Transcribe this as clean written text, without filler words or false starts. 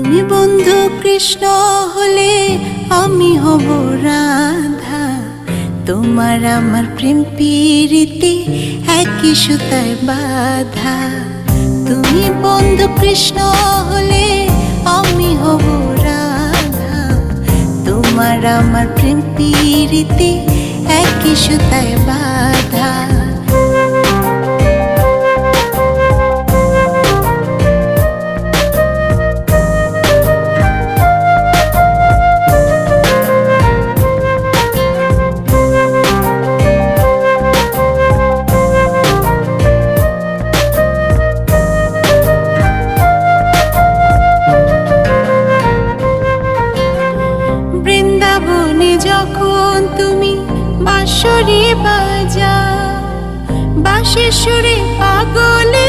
তুমি বন্ধু কৃষ্ণ হলে আমি হব রাধা। তোমার আমার প্রেম প্রীতি একই সুতায় বাঁধা। তুমি বন্ধু কৃষ্ণ হলে আমি হব রাধা। তোমার আমার প্রেম প্রীতি একই সুতায় বাঁধা। বৃন্দাবনে যখন তুমি বাঁশরি বাজাও, বাঁশির সুরে পাগলে